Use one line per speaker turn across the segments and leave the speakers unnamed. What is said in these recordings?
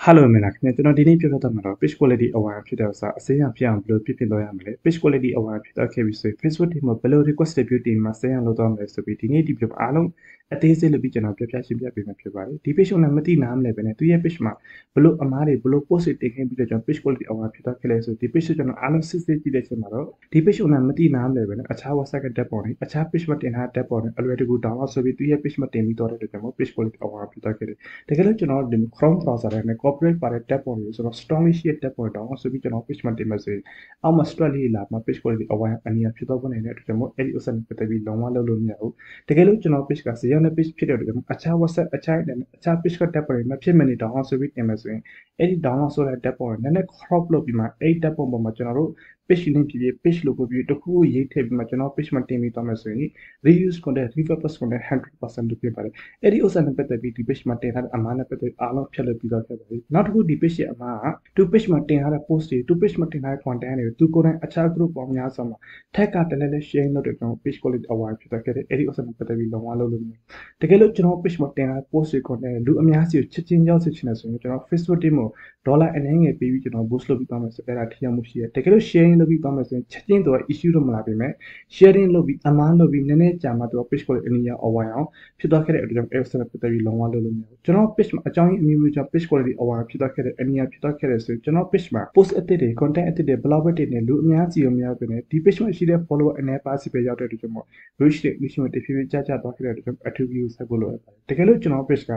Hello မင်္ဂလာခင်ဗျာကျွန်တော်ဒီနေ့ပြောပြတော့မှာတော့ page quality aware ဖြစ်တဲ့ဥစ္စာအစိမ်းရဖြစ်အောင်ဘယ်လိုဖြစ်လို့ရမလဲ page quality aware ဖြစ်တော့ခဲ့ပြီဆိုရင် Facebook team မှာဘယ်လို request review team မှာစိမ်းအောင်လုပ်တော့မလဲဆိုပြီးဒီနေ့ဒီပြောအားလုံးအသေးစိတ်လုပ်ပြီးကျွန်တော်ပြောပြရှင်းပြပေးမှာဖြစ်ပါတယ်ဒီ page ကိုလည်းမသိနားမလဲပဲနဲ့သူရဲ့ page မှာဘယ်လိုအမားတွေဘယ်လို post တွေတင်ခဲ့ပြီးတော့ကျွန်တော် page quality aware ဖြစ်တော့ခဲ့လဲဆိုဒီ page ကိုကျွန်တော်အားလုံးစစ်စစ်ကြည့်တဲ့အချိန်မှာတော့ဒီ page ကိုလည်းမသိနားမလဲပဲနဲ့အခြား WhatsApp က tab ပေါ်နေအခြား page မှာတင်ထားတဲ့ tab ပေါ်နေအလွယ်တကူ download ဆိုပြီးသူရဲ့ page မှာတင်ပြီးတော့တဲ့ကျွန်တော် page quality aware ဖြစ်တော့ခဲ့တယ်တကယ်လို့ကျွန်တော်ဒီ Chrome browser နဲ့ corporate ပါတဲ့ tab ပေါ်နေဆိုတော့ strongly share tab ပေါ်တော့ဆိုပြီးကျွန်တော် page မှာတင်မယ်ဆိုရင်အောက်မှာ straight လေးလာမှာ page quality aware အနည်းဖြစ်တော့ပုံနေတဲ့အတွက်ကျွန်တော်အဲ့ဒီဥစ္စာနဲ့ပတ်သက်ပြီးလုံးဝလုပ်လို့မရဘူးတကယ်လို့ကျွန်တော် page ကဇာတ်နဲ့ page ဖြစ်တဲ့အတွက်ကျွန်တော်အခြား WhatsApp အခြား page က tab ပေါ်မှာဖြစ်မနေတော့ဆိုပြီးတင်မယ်ဆိုရင်အဲ့ဒီ download ဆိုတဲ့ tab ပေါ်နဲ့နည်း crop လုပ်ပြီးမှအဲ့ဒီ tab ပေါ်မှာကျွန်တော်တို့ page link ဖြစ်ဖြစ် page logo ဖြစ်ဖြစ်တခုရေးထည့်ပြီးမှကျွန်တော် page မှာတင်ပြီးတော့မယ်ဆိုရင် reuse content repurpose content 100% လုပ်ပြပါတယ်အဲ့ဒီဥစ္စာနဲ့ပတ်သက်ပြီးဒီ page မှာတင်ထားတဲ့အမှားနဲ့ပတ်သက်အားလုံးဖြတ်လို့ပြီးတော့ခဲ့ပါပြီနောက်တစ်ခုဒီ page ရဲ့အမှားကသူ page မှာတင်ထားတဲ့ post တွေသူ page မှာတင်ထားတဲ့ content တွေသူကိုယ်တိုင်အခြား group ပေါင်းများစွာမှာ tag ကတလည်းလည်း share လုပ်တဲ့ကျွန်တော် page quality aware ဖြစ်တော့ခဲ့တယ်အဲ့ဒီဥစ္စာနဲ့ပတ်သက်ပြီးလုံးဝလုပ်လို့မရတကယ်လို့ကျွန်တော် page မှာတင်ထားတဲ့ post တွေ content လူအများကြီးကိုချက်ချင်းရောက်စေချင်တယ်ဆိုရင်ကျွန်တော် Facebook team ကိုဒေါ်လာအနည်းငယ်ပေးပြီးကျွန်တော် boost လုပ်ပြီးသွားမယ်ဆိုအဲ့ဒါထိရောက်မှုရှိတယ်တကယ်လို့ sharing လုပ်ပြီးသွားမယ်ဆိုရင်ချက်ချင်းတော့ issue တော့မလာပေမဲ့ sharing လုပ်ပြီးအမှားလုပ်ပြီးနည်းနည်းကြာမှတော့ page quality အနည်းငယ် aware အောင်ဖြစ်သွားခဲ့တဲ့အတွက်ကြောင့်အဲ့ဒါနဲ့ပတ်သက်ပြီးလုံးဝလုပ်လို့မရဘူးကျွန်တော် page မှာအကြောင်းရင်းအမျိုးမျိုးကြောင့် page quality aware ဖြစ်သွားခဲ့တဲ့အနည်းငယ်ဖြစ်သွားခဲ့တဲ့ဆိုရင်ကျွန်တော် page မှာ post အသစ်တွေ content အသစ်တွေ blog တွေနဲ့လူအများကြီးရောများပဲနဲ့ဒီ page မှာရှိတဲ့ follower အနည်းပါးစီပဲရောက်တဲ့အတွက်ကြောင့် reach တွေ reach တွေတဖြည်းဖြည်းကျသွားခဲ့တဲ့အတွက်ကြောင့် attribute ဆက်ဖို့လိုအပ်ပါတယ်တကယ်လို့ကျွန်တော် page က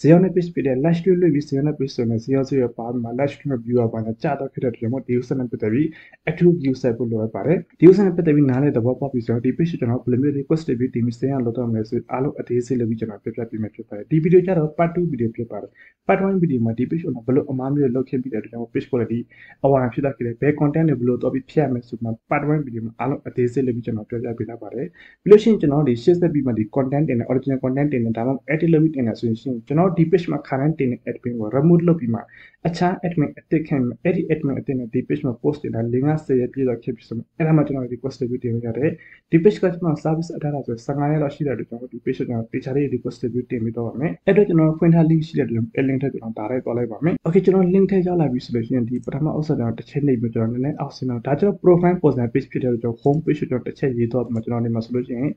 0နဲ့ page ဖြစ်တဲ့ live stream လုပ်ပြီး0နဲ့ page ဆိုရင်0ပါမှာ live stream viewer ပါနဲ့ကျတော့ခဲ့တဲ့အတွက်ကြောင့်ဒီ user နဲ့ပတ်သက်ပြီး attribute ဆက်ဖို့လိုအပ်ပါတယ်ဒီ user နဲ့ပတ်သက်ပြီးနားလည်သဘောပေါက်ပြီးဆိုတော့ဒီ page ကျွန်တော်ဘယ်လိုမျိုး request တွေပြီးတင်ပြီးစမ်းလုပ်တော့မလဲဆိုအားလုံးအသေးစိတ်လုပ်ပြီးကျွန်တော်ပြပြပေးမယ်ဖြစ်ပါတယ်ဒီဗီဒီယိုကျတော့ part 2 video ဖြစ်ပါတယ် part 1 video မှာဒီ page ကိုဘယ်လိုအမှားမျိုးလုပ်ခဲ့ပြီးတဲ့အတွက်ကြောင့် page quality aware ဖြစ်သွားခဲ့တယ်ဘယ် content တွေဘယ်လိုတော့ပြီးဖြတ်ရမယ်ဆိုမှ part 1 video မှာအားလုံးအသေးစိတ်လုပ်ပြီးကျွန်တော်ပြပြပေးလာပါတယ်ပြီးလို့ရှိရင်ကျွန်တော်ဒီရှင်းဆက်ပြီးမှဒီ content တင်တဲ့ original content တင်တဲ့ဒါမှမဟုတ် edit လုပ်ပြီးတင်တဲ့ဆိုရင်ကျွန်တော်ဒီ page မှာ current တင်တဲ့ admin ကို remove လုပ်ပြီးမှအခြား admin အသစ်ခံအဲ့ဒီ admin အသစ်နဲ့ဒီ page မှာ post တင်တာ50ရက်ပြည့်တော့ဖြစ်ပြီဆိုမှအဲ့ဒါမှကျွန်တော်ဒီ request တွေတင်ရတယ်ဒီ page ကကျွန်တော် service အထားတာဆို15ရက်လောက်ရှိတဲ့အတွက်ကျွန်တော်ဒီ page ကိုကျွန်တော် page လေး request တွေတင်ပြီးတော့ပါမယ်အဲ့တော့ကျွန်တော်ဖွင့်ထား link ရှိတဲ့အတွက် link ထည့်ကျွန်တော်ဒါလိုက်သွားလိုက်ပါမယ် okay ကျွန်တော် link ထည့်ရောက်လာပြီဆိုလို့ရှိရင်ဒီပထမအုပ်စုကျွန်တော်တစ်ချက်နှိပ်ပြီးကျွန်တော်နည်းနည်းအောက်ဆင်းတော့ဒါကျွန်တော် profile poster page ဖြစ်တဲ့အတွက်ကျွန်တော် home page ကိုကျွန်တော်တစ်ချက်ရေးတော့ပြီးမှကျွန်တော်နေမှာဆိုလို့ရှိရင်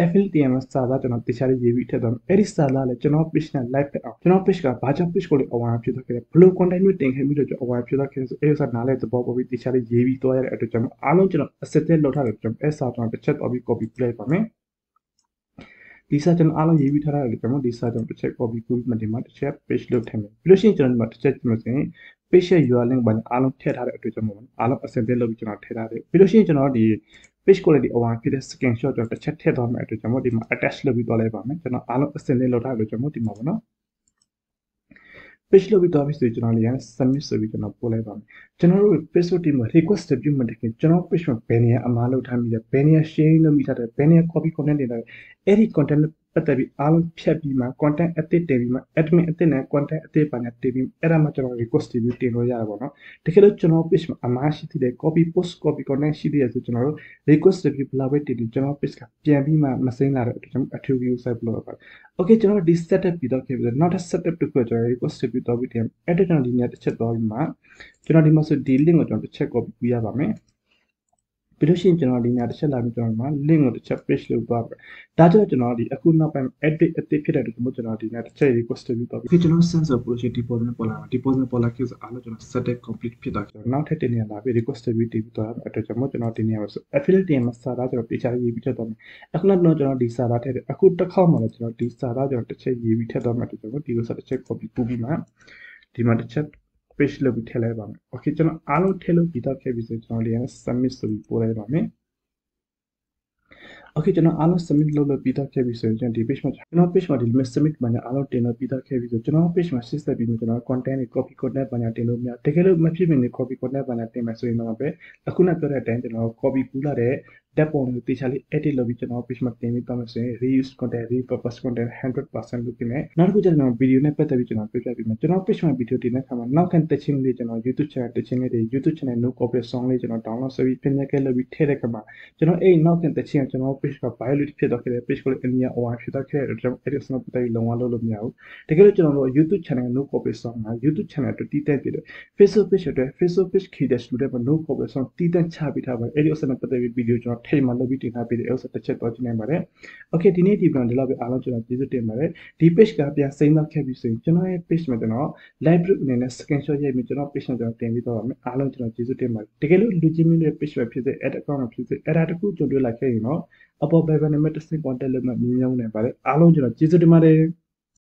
affiliate TMS စာသားကျွန်တော်တခြားလေးရေးပြီးထည့်တော့အဲ့ဒီစာသားလည်းကျွန်တော် page နဲ့ live ဖြစ်အောင်ကျွန်တော် page ကဘာကြောင့် page ကိုလေး aware ဖြစ်သွားခဲ့လဲဘလို့ content မျိုးတင်ခဲ့ပြီးတော့ကျွန်တော် aware ဖြစ်သွားခဲ့ဆိုအဲ့ဒီစာနားလဲသဘောပေါက်ပြီးတခြားလေးရေးပြီးသွားရတဲ့အတွက်ကျွန်တော်အားလုံးကျွန်တော် asset လောက်ထားတယ်ကျွန်တော်အဲ့စာကျွန်တော်တစ်ချက်တော့ပြီး copy play ပါမယ်ဒီစာကျွန်တော်အားလုံးရေးပြီးထားရတယ်ကျွန်တော်ဒီစာကျွန်တော်တစ်ချက် copy ပြီးမှဒီမှာတစ်ချက် page လုပ်ထည့်မယ်ပြီးလို့ရှိရင်ကျွန်တော်ဒီမှာတစ်ချက်ကြည့်မယ်ဆိုရင် page ရဲ့ URL link ဘာအားလုံးထည့်ထားတဲ့အတွက်ကြောင့်မို့အားလုံး asset လုပ်ပြီးကျွန်တော်ထည့်ထားတယ်ပြီးလို့ရှိရင်ကျွန်တော်ဒီ page quality aware ဖြစ်တဲ့ screenshot ကျွန်တော်တစ်ချက်ထည့်သွားမယ်အတွက်ကျွန်တော်ဒီမှာ attach လုပ်ပြီးသွားလိုက်ပါမယ်ကျွန်တော်အားလုံး asset လုပ်ထားတယ်ကျွန်တော်ဒီမှာပေါ့နော် page လုပ်ပြီးတော့ပြီဆိုကျွန်တော်လည်း submit ဆိုပြီးကျွန်တော်ပို့လိုက်ပါမယ်ကျွန်တော်တို့ Facebook team မှာ request ပြုမှတကယ်ကျွန်တော် page မှာဘယ်နေရာအမှားလုပ်ထားမိတယ်ဘယ်နေရာ share လုပ်မိထားတယ်ဘယ်နေရာ copy content တင်ထားတယ်အဲ့ဒီ content ပတ်သက်ပြီးအားလုံးဖြတ်ပြီးမှ content အသစ်တင်ပြီးမှ admin အသစ်နဲ့ content အသစ်ပါနဲ့တင်ပြီးအဲ့ဒါမှကျွန်တော် request ပြုတင်လို့ရတယ်ပေါ့နော်တကယ်လို့ကျွန်တော် page မှာအမှားရှိသေးတယ် copy post copy content ရှိသေးတယ်ဆိုကျွန်တော်တို့ request ပြုဘလာပဲတင်ကျွန်တော် page ကပြန်ပြီးမှမစိမ့်လာတဲ့အတွက်ကျွန်တော် attribute set လို့ရပါတယ် okay ကျွန်တော်ဒီ setup ပြီးတော့ခဲ့ပြီနောက်ထပ် setup တစ်ခုကျွန်တော် request ပြုတော့ပြီးတင်အဲ့ဒါကျွန်တော်ဒီနေ့တစ်ချက်တော့ပြီးမှကျွန်တော်ဒီမှာဆိုဒီ link ကိုကျွန်တော်တစ်ချက် copy ပြရပါမယ်ပြီးလို့ရှိရင်ကျွန်တော်ဒီညတစ်ချက်လာပြီးကျွန်တော်ဒီမှာ link ကိုတစ်ချက် page လုပ်သွားပါဒါကြောင့်ကျွန်တော်ဒီအခုနောက်ပိုင်း edit အသစ်ဖြစ်တဲ့အတွက်ကျွန်တော်ဒီညတစ်ချက် request ပြုတော့ပြီးကျွန်တော် sensor project deposit ပေါ်လာမှာ deposit ပေါ်လာခဲ့ဆိုအားလုံးကျွန်တော် setup complete ဖြစ်သွားကျွန်တော်နောက်ထပ်တင်နေလာပြီး request ပြုတင်ပြီးတော့အတွက်ကျွန်တော်ဒီနေ့မှာဆို affiliate တင်မှာစာသားကျွန်တော်တခြားရေးပြီးထည့်တော့မယ်အခုနောက်ကျွန်တော်ဒီစာသားထည့်တယ်အခုတစ်ခေါက်မှလည်းကျွန်တော်ဒီစာသားကျွန်တော်တစ်ချက်ရေးပြီးထည့်တော့မယ်ကျွန်တော်ဒီလိုစာတစ်ချက် copy ပို့ပြီးမှဒီမှာတစ်ချက်page လုပ်ပြီးထည့်လိုက်ပါမယ် okay ကျွန်တော်အားလုံးထည့်လို့ပြီးတော့ခဲ့ပြီဆိုကျွန်တော်လေး submit ဆိုပြီးပို့လိုက်ပါမယ် okay ကျွန်တော်အားလုံး submit လုပ်လို့ပြီးတော့ခဲ့ပြီဆိုရင်ကျွန်တော်ဒီ page မှာကျွန်တော် page မှာဒီ submit ဘာညာအားလုံးတင်လို့ပြီးတော့ခဲ့ပြီဆိုကျွန်တော် page မှာရှင်းဆက်ပြီးကျွန်တော် content တွေ copy content ဘာညာတင်လို့မရတကယ်လို့မဖြစ်မနေ copy content ဘာညာတင်မယ်ဆိုရင်တော့ပဲအခုနပြောတဲ့အတိုင်းကျွန်တော် copy ကူးလာတဲ့ တက်ပုံလို့တေချာလေး edit လုပ်ပြီးကျွန်တော် page မှာတင်ပြီးတော့မယ်ဆိုရင် reuse content repurpose content 100% လုပ်ပြီးမယ်နောက်တစ်ခုကျကျွန်တော် video နဲ့ပတ်သက်ပြီးကျွန်တော်ပြောပြပေးမယ်ကျွန်တော် page မှာ video တင်တဲ့အခါမှာနောက်ခံတက်ချင်းလေးကျွန်တော် YouTube channel တက်ချင်းလေးတွေ YouTube channel no copy song လေးကျွန်တော် download ဆိုပြီးပြင်ပြခဲ့လုပ်ပြီးထည့်တဲ့အခါမှာကျွန်တော်အဲ့နောက်ခံတက်ချင်းကကျွန်တော် page က violate ဖြစ်တော့ခဲ့တဲ့ page ကိုလည်းအနည်းအဝါဖြစ်တော့ခဲ့တဲ့အတွက် edit နဲ့ပတ်သက်ပြီးလုံးဝလုပ်လို့မရဘူးတကယ်လို့ကျွန်တော်တို့ YouTube channel no copy song က YouTube channel အတွက်တည်တဲ့ပြတယ် Facebook page အတွက် Facebook page ခေတဲ့ student မှာ no copy song တည်တဲ့ချပေးထားပါတယ်အဲ့ဒီဥစ္စာနဲ့ပတ်သက်ပြီး video ကျွန်တော်ထိမှလုပ်ပြီးတင်ထားပေးတယ်ဥစ္စာတစ်ချက်တော့ကြည့်နိုင်ပါတယ် okay ဒီနေ့ဒီ plan ဒီလောက်ပဲအားလုံးကျွန်တော်ကျေးဇူးတင်ပါတယ်ဒီ page ကပြန်စိမ့်တော့ခဲ့ပြီဆိုရင်ကျွန်တော်ရဲ့ page မှာကျွန်တော် live group အနေနဲ့ screenshot ရိုက်ပြီးကျွန်တော် page မှာကျွန်တော်တင်ပြီးတော့ပါမယ်အားလုံးကျွန်တော်ကျေးဇူးတင်ပါတယ်တကယ်လို့လူချင်းမင်းရဲ့ page ပဲဖြစ်စေ add account မှာဖြစ်စေအဲ့ဒါတခုကျွန်တော်တွေ့လိုက်ခဲ့ရင်တော့အပေါ် Viber နံပါတ်တစ်ဆင့် contact လုပ်မှမြင်ရောက်နိုင်ပါတယ်အားလုံးကျွန်တော်ကျေးဇူးတင်ပါတယ်